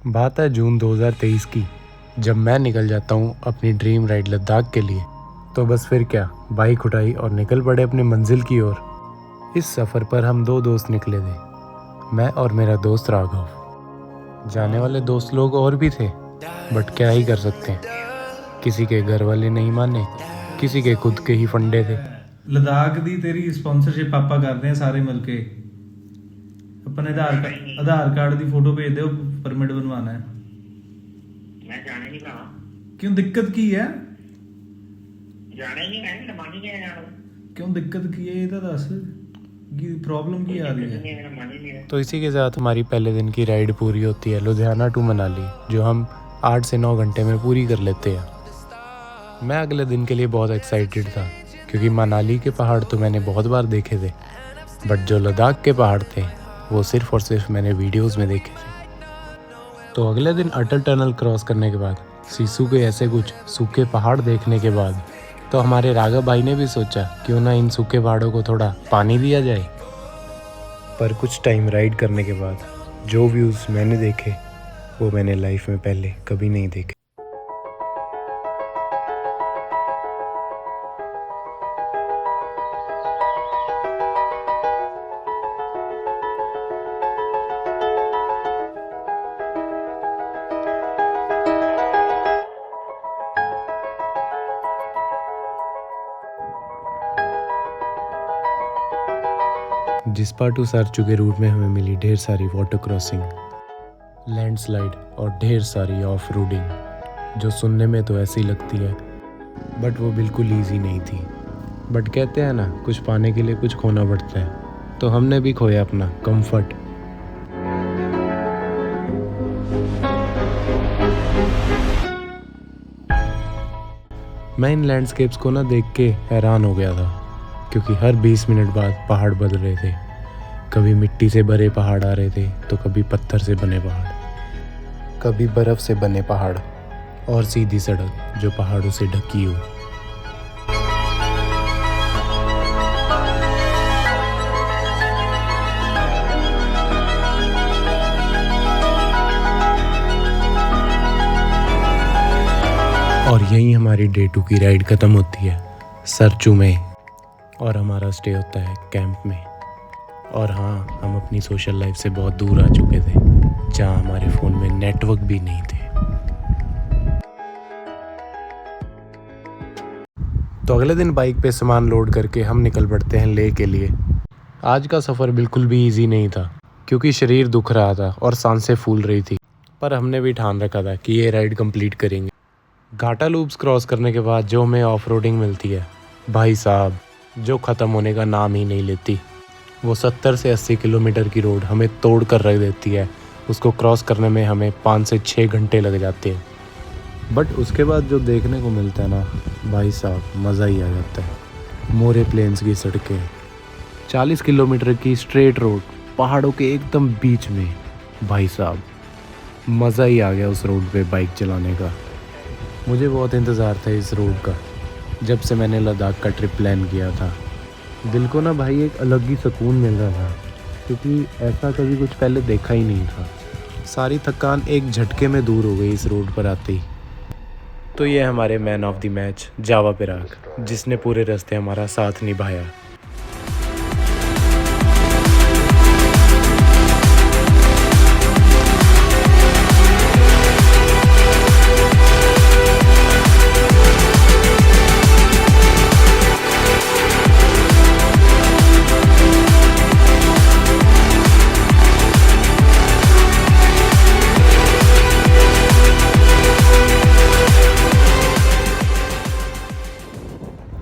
बात है जून 2023 की, जब मैं निकल जाता हूँ अपनी ड्रीम राइड लद्दाख के लिए। तो बस फिर क्या, बाइक उठाई और निकल पड़े अपनी मंजिल की ओर। इस सफ़र पर हम दो दोस्त निकले थे, मैं और मेरा दोस्त राघव। जाने वाले दोस्त लोग और भी थे, बट क्या ही कर सकते हैं, किसी के घर वाले नहीं माने, किसी के खुद के ही फंडे थे। लद्दाख दी तेरी स्पॉन्सरशिप पापा कर रहे हैं सारे मिलके। अपने आधार कार्ड दी फोटो भेज दो, परमिट बनवाना है। मैं जाने नहीं पावा। क्यों, दिक्कत की है? जाने नहीं, मैं मन ही नहीं जाना। क्यों दिक्कत की है, ये तो दस की प्रॉब्लम की आ रही है। मेरा मन ही नहीं है। तो इसी के साथ हमारी पहले दिन की राइड पूरी होती है लुधियाना टू मनाली, जो हम 8 से 9 घंटे में पूरी कर लेते हैं। मैं अगले दिन के लिए बहुत एक्साइटेड था, क्योंकि मनाली के पहाड़ तो मैंने बहुत बार देखे थे, बट जो लद्दाख के पहाड़ थे वो सिर्फ और सिर्फ मैंने वीडियोस में देखे थे। तो अगले दिन अटल टनल क्रॉस करने के बाद, सिसु के ऐसे कुछ सूखे पहाड़ देखने के बाद, तो हमारे राघव भाई ने भी सोचा क्यों ना इन सूखे पहाड़ों को थोड़ा पानी दिया जाए। पर कुछ टाइम राइड करने के बाद जो व्यूज़ मैंने देखे वो मैंने लाइफ में पहले कभी नहीं देखे। जिस्पा टू सरचू के रूट में हमें मिली ढेर सारी वाटर क्रॉसिंग, लैंडस्लाइड और ढेर सारी ऑफ रोडिंग, जो सुनने में तो ऐसी लगती है, बट वो बिल्कुल ईजी नहीं थी। बट कहते हैं ना, कुछ पाने के लिए कुछ खोना पड़ता है, तो हमने भी खोया अपना कंफर्ट। मैं इन लैंडस्केप्स को ना देख के हैरान हो गया था, क्योंकि हर 20 मिनट बाद पहाड़ बदल रहे थे। कभी मिट्टी से भरे पहाड़ आ रहे थे, तो कभी पत्थर से बने पहाड़, कभी बर्फ़ से बने पहाड़, और सीधी सड़क जो पहाड़ों से ढकी हो। और यहीं हमारी डे 2 की राइड ख़त्म होती है सरचू में, और हमारा स्टे होता है कैंप में। और हाँ, हम अपनी सोशल लाइफ से बहुत दूर आ चुके थे, जहाँ हमारे फ़ोन में नेटवर्क भी नहीं थे। तो अगले दिन बाइक पे सामान लोड करके हम निकल पड़ते हैं लेह के लिए। आज का सफ़र बिल्कुल भी इजी नहीं था, क्योंकि शरीर दुख रहा था और सांसें फूल रही थी, पर हमने भी ठान रखा था कि ये राइड कंप्लीट करेंगे। घाटा लूप्स क्रॉस करने के बाद जो हमें ऑफ रोडिंग मिलती है, भाई साहब, जो ख़त्म होने का नाम ही नहीं लेती। वो 70 से 80 किलोमीटर की रोड हमें तोड़ कर रख देती है। उसको क्रॉस करने में हमें 5 से 6 घंटे लग जाते हैं। बट उसके बाद जो देखने को मिलता है ना, भाई साहब, मज़ा ही आ जाता है। मोरे प्लेन्स की सड़कें, 40 किलोमीटर की स्ट्रेट रोड पहाड़ों के एकदम बीच में, भाई साहब, मज़ा ही आ गया उस रोड पे बाइक चलाने का। मुझे बहुत इंतज़ार था इस रोड का, जब से मैंने लद्दाख का ट्रिप प्लान किया था। दिल को ना भाई एक अलग ही सुकून मिल रहा था, क्योंकि ऐसा कभी कुछ पहले देखा ही नहीं था। सारी थकान एक झटके में दूर हो गई इस रोड पर आते ही। तो ये हमारे मैन ऑफ द मैच जावा पिराग, जिसने पूरे रास्ते हमारा साथ निभाया।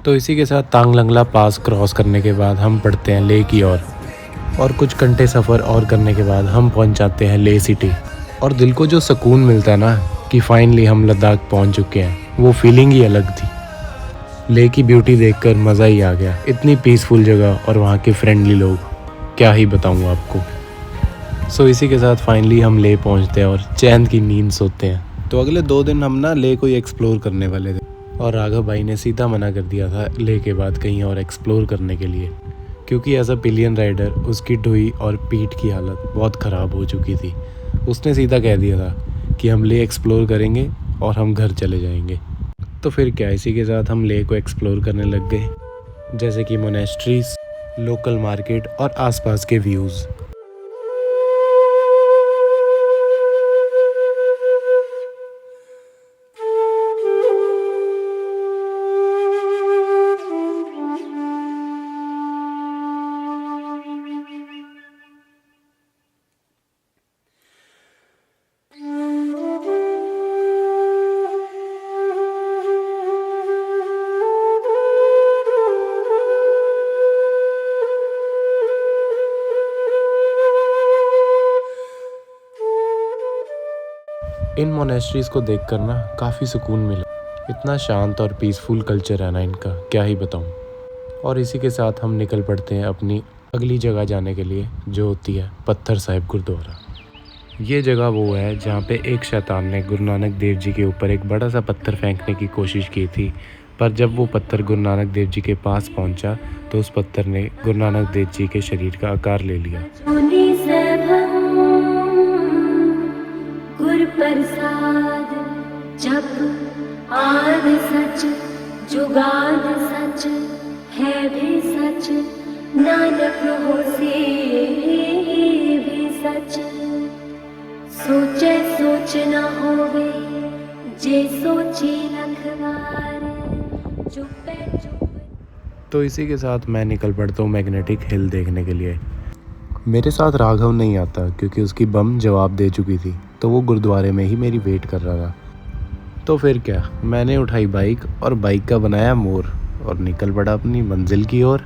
तो इसी के साथ तांग लंगला पास क्रॉस करने के बाद हम पड़ते हैं लेह की ओर, और कुछ घंटे सफ़र और करने के बाद हम पहुंच जाते हैं लेह सिटी। और दिल को जो सुकून मिलता है ना कि फाइनली हम लद्दाख पहुंच चुके हैं, वो फीलिंग ही अलग थी। लेह की ब्यूटी देखकर मज़ा ही आ गया। इतनी पीसफुल जगह और वहाँ के फ्रेंडली लोग, क्या ही बताऊँ आपको। सो इसी के साथ फाइनली हम लेह पहुँचते हैं और चैन की नींद सोते हैं। तो अगले 2 दिन हम ना लेह को ही एक्सप्लोर करने वाले थे, और राघव भाई ने सीधा मना कर दिया था लेह के बाद कहीं और एक्सप्लोर करने के लिए, क्योंकि एज अ पिलियन राइडर उसकी ढुई और पीठ की हालत बहुत ख़राब हो चुकी थी। उसने सीधा कह दिया था कि हम ले एक्सप्लोर करेंगे और हम घर चले जाएंगे। तो फिर क्या, इसी के साथ हम ले को एक्सप्लोर करने लग गए, जैसे कि मोनेस्ट्रीज, लोकल मार्केट और आसपास के व्यूज़। इन मोनेस्ट्रीज को देखकर ना काफ़ी सुकून मिला। इतना शांत और पीसफुल कल्चर है ना इनका, क्या ही बताऊं। और इसी के साथ हम निकल पड़ते हैं अपनी अगली जगह जाने के लिए, जो होती है पत्थर साहिब गुरुद्वारा। ये जगह वो है जहाँ पे एक शैतान ने गुरु नानक देव जी के ऊपर एक बड़ा सा पत्थर फेंकने की कोशिश की थी, पर जब वो पत्थर गुरु नानक देव जी के पास पहुँचा तो उस पत्थर ने गुरु नानक देव जी के शरीर का आकार ले लिया। गुर प्रसाद जप आद सच जुगाद सच है भी सच नानक होसे भी सच सोचे सोच न होवे जे सोची लखवार चुपे चुप। तो इसी के साथ मैं निकल पड़ता हूँ मैग्नेटिक हिल देखने के लिए। मेरे साथ राघव नहीं आता क्योंकि उसकी बम जवाब दे चुकी थी, तो वो गुरुद्वारे में ही मेरी वेट कर रहा था। तो फिर क्या, मैंने उठाई बाइक और बाइक का बनाया मोर और निकल पड़ा अपनी मंजिल की ओर।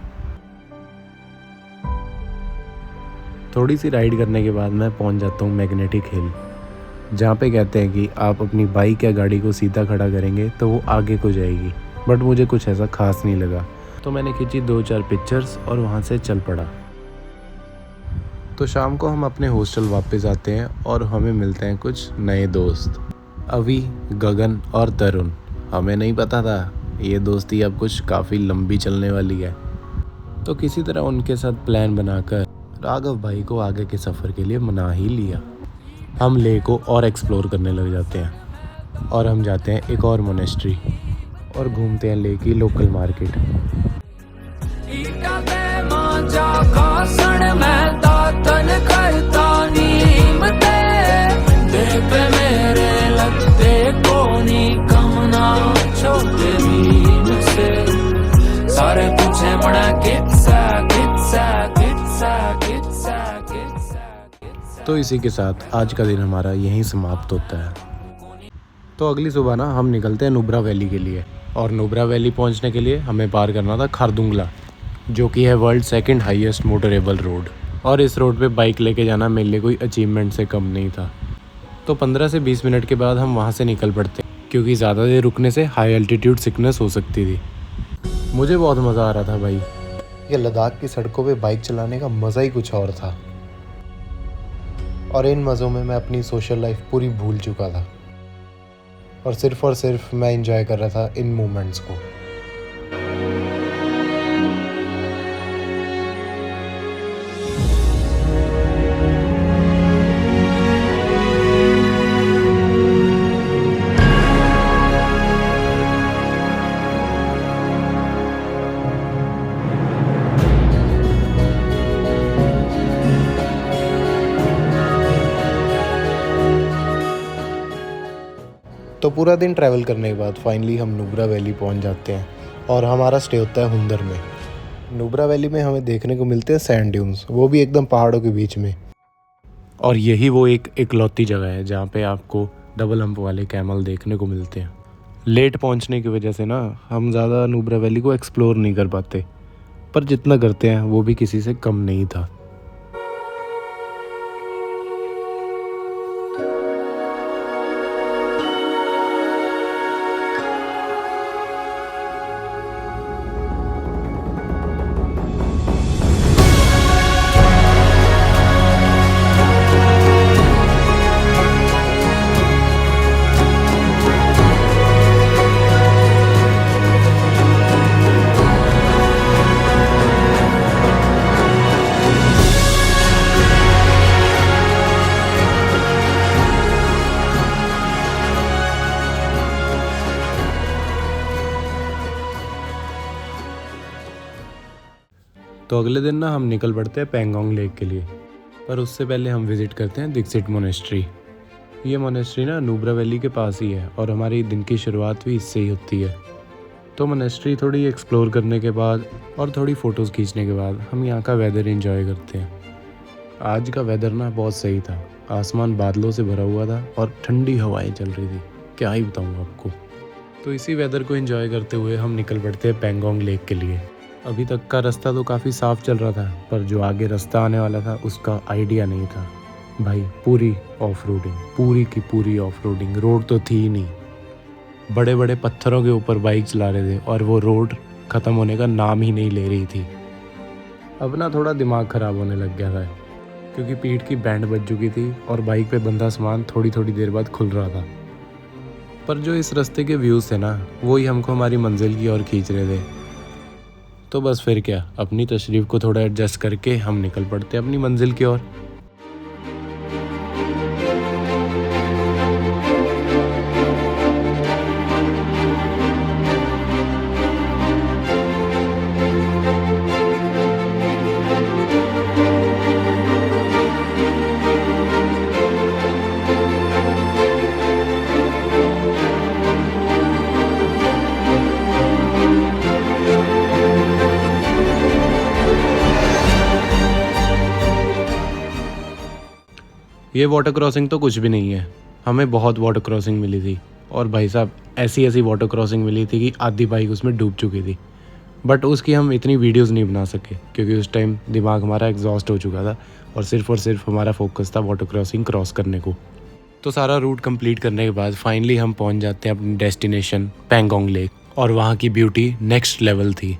थोड़ी सी राइड करने के बाद मैं पहुंच जाता हूँ मैग्नेटिक हिल, जहाँ पे कहते हैं कि आप अपनी बाइक या गाड़ी को सीधा खड़ा करेंगे तो वो आगे को जाएगी, बट मुझे कुछ ऐसा खास नहीं लगा, तो मैंने खींची 2-4 पिक्चर्स और वहाँ से चल पड़ा। तो शाम को हम अपने हॉस्टल वापस आते हैं और हमें मिलते हैं कुछ नए दोस्त, अवी, गगन और तरुण। हमें नहीं पता था ये दोस्ती अब कुछ काफ़ी लंबी चलने वाली है। तो किसी तरह उनके साथ प्लान बनाकर राघव भाई को आगे के सफ़र के लिए मना ही लिया। हम ले को और एक्सप्लोर करने लग जाते हैं और हम जाते हैं एक और मोनेस्ट्री और घूमते हैं ले की लोकल मार्केट। तो इसी के साथ आज का दिन हमारा यहीं समाप्त होता है। तो अगली सुबह ना हम निकलते हैं नुब्रा वैली के लिए, और नुब्रा वैली पहुंचने के लिए हमें पार करना था खारदुंगला, जो कि है world 2nd highest motorable road. और इस रोड पे बाइक लेके जाना मेरे लिए कोई अचीवमेंट से कम नहीं था। तो 15 से 20 मिनट के बाद हम वहाँ से निकल पड़ते, क्योंकि ज़्यादा देर रुकने से हाई एल्टीट्यूड सिकनेस हो सकती थी। मुझे बहुत मज़ा आ रहा था भाई। ये लद्दाख की सड़कों पे बाइक चलाने का मज़ा ही कुछ और था, और इन मज़ों में मैं अपनी सोशल लाइफ पूरी भूल चुका था, और सिर्फ मैं एंजॉय कर रहा था इन मोमेंट्स को। तो पूरा दिन ट्रैवल करने के बाद फाइनली हम नुब्रा वैली पहुंच जाते हैं, और हमारा स्टे होता है हुंदर में। नुब्रा वैली में हमें देखने को मिलते हैं सैंड ड्यून्स, वो भी एकदम पहाड़ों के बीच में। और यही वो एक इकलौती जगह है जहाँ पे आपको डबल हम्प वाले कैमल देखने को मिलते हैं। लेट पहुँचने की वजह से ना हम ज़्यादा नुब्रा वैली को एक्सप्लोर नहीं कर पाते, पर जितना करते हैं वो भी किसी से कम नहीं था। तो अगले दिन ना हम निकल पड़ते हैं पेंगोंग लेक के लिए, पर उससे पहले हम विज़िट करते हैं दीक्षित मोनेस्ट्री। ये मोनेस्ट्री ना नुब्रा वैली के पास ही है और हमारी दिन की शुरुआत भी इससे ही होती है। तो मोनेस्ट्री थोड़ी एक्सप्लोर करने के बाद और थोड़ी फ़ोटोज़ खींचने के बाद हम यहाँ का वेदर एंजॉय करते हैं। आज का वेदर ना बहुत सही था, आसमान बादलों से भरा हुआ था और ठंडी हवाएं चल रही थी, क्या ही बताऊँ आपको। तो इसी वेदर को एंजॉय करते हुए हम निकल पड़ते हैं पेंगोंग लेक के लिए। अभी तक का रास्ता तो काफ़ी साफ चल रहा था, पर जो आगे रास्ता आने वाला था उसका आइडिया नहीं था। भाई पूरी ऑफ रोडिंग, पूरी की पूरी ऑफ रोडिंग, रोड तो थी ही नहीं। बड़े बड़े पत्थरों के ऊपर बाइक चला रहे थे और वो रोड ख़त्म होने का नाम ही नहीं ले रही थी। अब ना थोड़ा दिमाग ख़राब होने लग गया था, क्योंकि पीठ की बैंड बज चुकी थी और बाइक पे बंधा सामान थोड़ी थोड़ी देर बाद खुल रहा था। पर जो इस रास्ते के व्यूज़ थे ना, वो ही हमको हमारी मंजिल की ओर खींच रहे थे। तो बस फिर क्या, अपनी तशरीफ़ को थोड़ा एडजस्ट करके हम निकल पड़ते अपनी मंजिल की ओर। ये वाटर क्रॉसिंग तो कुछ भी नहीं है, हमें बहुत वाटर क्रॉसिंग मिली थी और भाई साहब ऐसी ऐसी वाटर क्रॉसिंग मिली थी कि आधी बाइक उसमें डूब चुकी थी। बट उसकी हम इतनी वीडियोस नहीं बना सके, क्योंकि उस टाइम दिमाग हमारा एग्जॉस्ट हो चुका था और सिर्फ हमारा फोकस था वाटर क्रॉसिंग क्रॉस करने को। तो सारा रूट कंप्लीट करने के बाद फाइनली हम पहुंच जाते हैं अपनी डेस्टिनेशन पेंगोंग लेक, और वहाँ की ब्यूटी नेक्स्ट लेवल थी।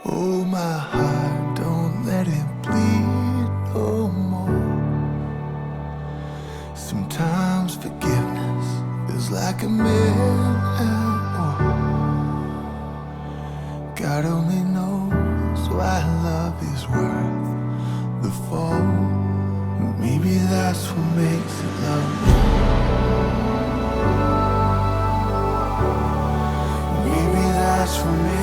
Oh, my heart, don't let it bleed no more. Sometimes forgiveness is like a mirror. God only knows why love is worth the fall. Maybe that's what makes it love. Maybe that's what makes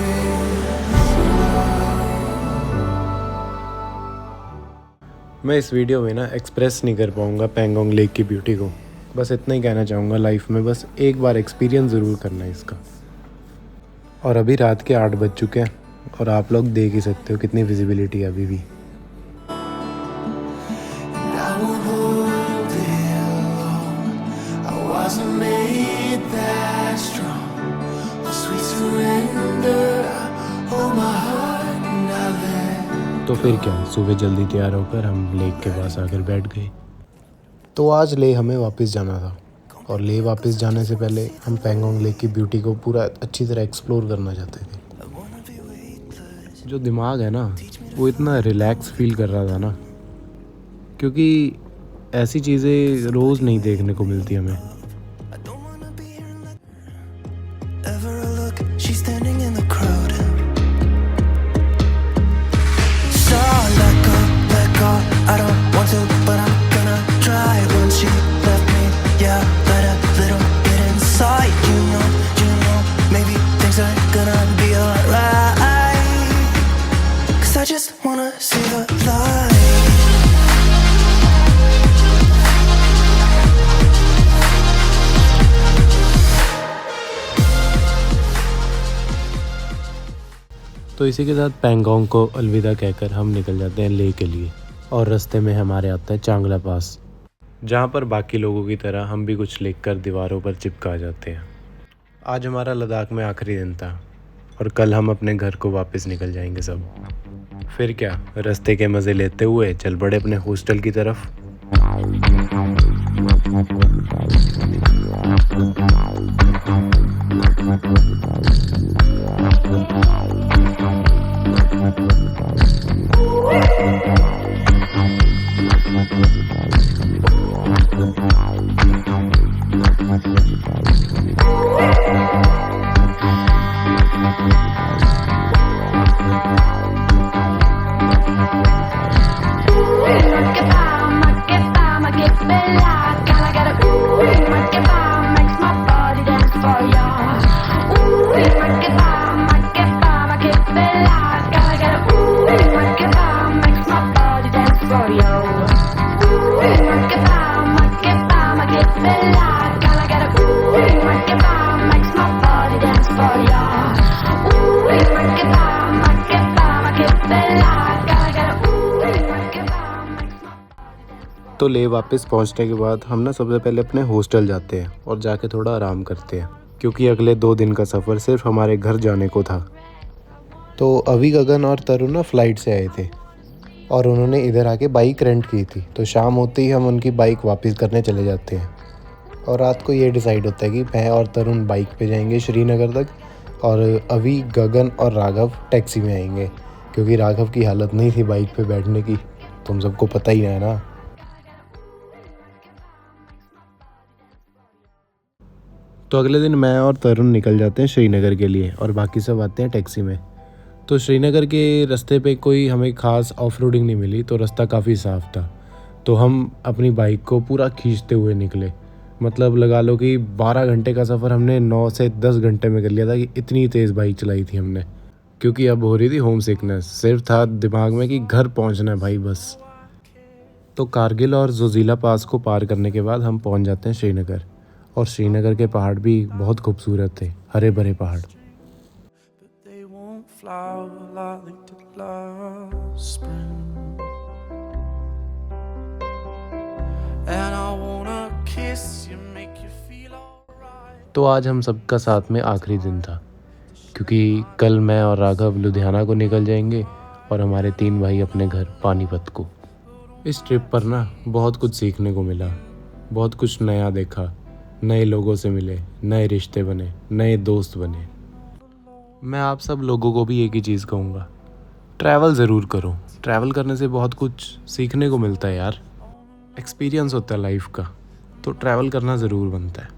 मैं इस video में ना express नहीं कर पाऊँगा Pangong lake की beauty को, बस इतना ही कहना चाहूँगा, लाइफ में बस एक बार एक्सपीरियंस ज़रूर करना है इसका। और अभी रात के 8 बज चुके हैं और आप लोग देख ही सकते हो कितनी विजिबिलिटी है अभी भी। तो फिर क्या, सुबह जल्दी तैयार होकर हम लेक के पास आकर बैठ गए। तो आज ले हमें वापस जाना था और ले वापस जाने से पहले हम पेंगोंग लेक की ब्यूटी को पूरा अच्छी तरह एक्सप्लोर करना चाहते थे। जो दिमाग है ना, वो इतना रिलैक्स फील कर रहा था ना, क्योंकि ऐसी चीज़ें रोज़ नहीं देखने को मिलती हमें। I don't want to, but I'm gonna try. When she left me, yeah, let a little bit inside. You know, maybe things are gonna be alright. 'Cause I just wanna see the light. तो इसी के साथ पेंगोंग को अलविदा कहकर हम निकल जाते हैं ले के लिए, और रास्ते में हमारे आता है चांगला पास, जहाँ पर बाकी लोगों की तरह हम भी कुछ लिखकर दीवारों पर चिपका जाते हैं। आज हमारा लद्दाख में आखिरी दिन था और कल हम अपने घर को वापस निकल जाएंगे सब। फिर क्या, रास्ते के मज़े लेते हुए चल पड़े अपने हॉस्टल की तरफ। Ooh, तो ले वापस पहुंचने के बाद हम ना सबसे पहले अपने हॉस्टल जाते हैं और जाके थोड़ा आराम करते हैं, क्योंकि अगले 2 दिन का सफ़र सिर्फ हमारे घर जाने को था। तो अभी गगन और तरुण ना फ़्लाइट से आए थे और उन्होंने इधर आके बाइक रेंट की थी। तो शाम होते ही हम उनकी बाइक वापस करने चले जाते हैं और रात को ये डिसाइड होता है कि मैं और तरुण बाइक पे जाएंगे श्रीनगर तक और अभी गगन और राघव टैक्सी में आएंगे, क्योंकि राघव की हालत नहीं थी बाइक पे बैठने की, तुम सबको पता ही है ना। तो अगले दिन मैं और तरुण निकल जाते हैं श्रीनगर के लिए और बाकी सब आते हैं टैक्सी में। तो श्रीनगर के रास्ते पे कोई हमें ख़ास ऑफ रोडिंग नहीं मिली, तो रास्ता काफ़ी साफ़ था। तो हम अपनी बाइक को पूरा खींचते हुए निकले, मतलब लगा लो कि 12 घंटे का सफ़र हमने 9 से 10 घंटे में कर लिया था, कि इतनी तेज़ बाइक चलाई थी हमने। क्योंकि अब हो रही थी होम सिकनेस, सिर्फ था दिमाग में कि घर पहुंचना है भाई बस। तो कारगिल और जोजिला पास को पार करने के बाद हम पहुंच जाते हैं श्रीनगर, और श्रीनगर के पहाड़ भी बहुत खूबसूरत थे, हरे भरे पहाड़। They won't flower like the last spring. And I wanna kiss you, make you feel alright. तो आज हम सबका साथ में आखिरी दिन था, क्योंकि कल मैं और राघव लुधियाना को निकल जाएंगे और हमारे 3 भाई अपने घर पानीपत को। इस ट्रिप पर ना बहुत कुछ सीखने को मिला, बहुत कुछ नया देखा, नए लोगों से मिले, नए रिश्ते बने, नए दोस्त बने। मैं आप सब लोगों को भी एक ही चीज़ कहूँगा, ट्रैवल ज़रूर करो। ट्रैवल करने से बहुत कुछ सीखने को मिलता है यार, एक्सपीरियंस होता है लाइफ का, तो ट्रैवल करना ज़रूर बनता है।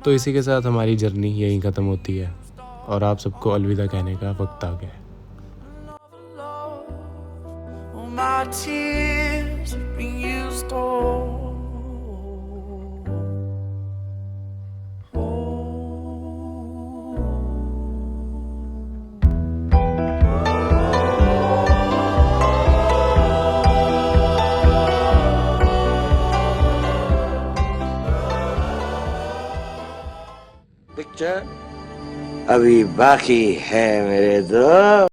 तो इसी के साथ हमारी जर्नी यहीं ख़त्म होती है और आप सबको अलविदा कहने का वक्त आ गया है। All my tears have been used all. Picture अभी बाकी है मेरे दोस्त।